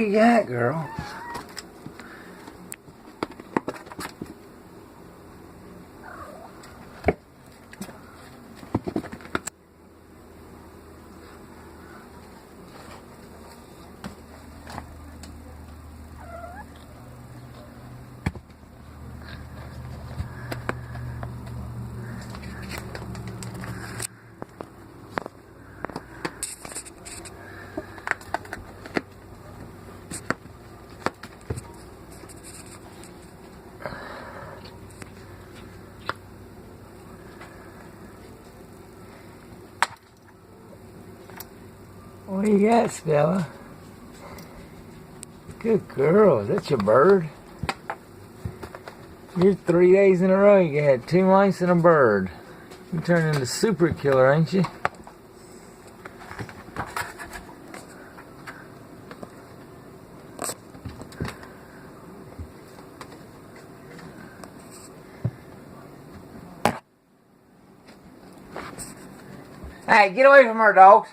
you got, girl? What do you got, Stella? Good girl. Is that your bird? You're 3 days in a row you had 2 mice and a bird. You turned into super killer, ain't you? Hey, get away from her, dogs.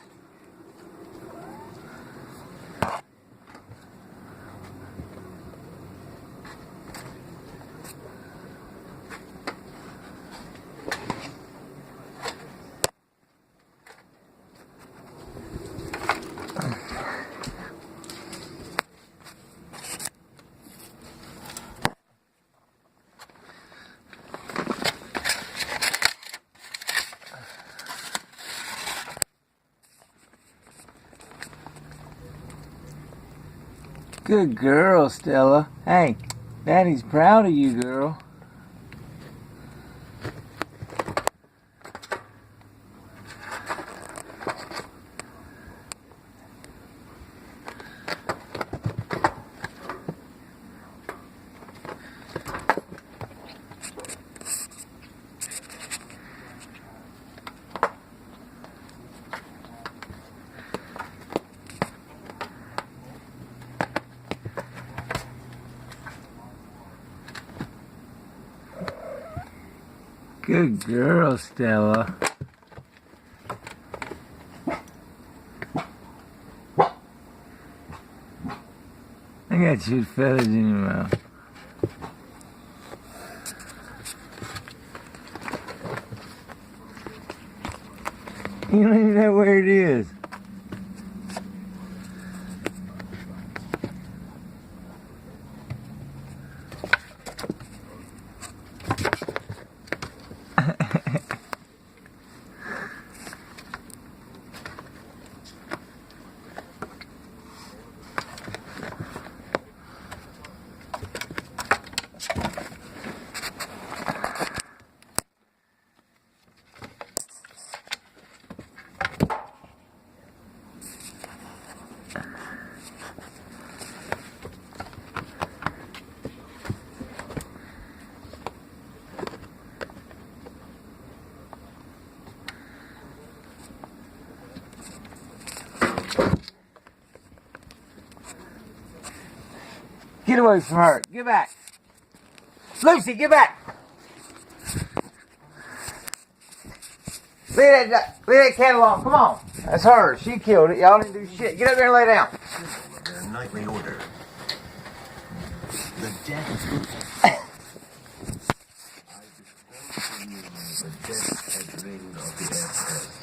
Good girl, Stella. Hey, Daddy's proud of you, girl. Good girl, Stella. I got you feathers in your mouth. You don't even know where it is. Get away from her. Get back. Lucy, get back. Leave that cat alone. Come on. That's her. She killed it. Y'all didn't do shit. Get up there and lay down. Their nightly order. The death. The death had reigned of the earth.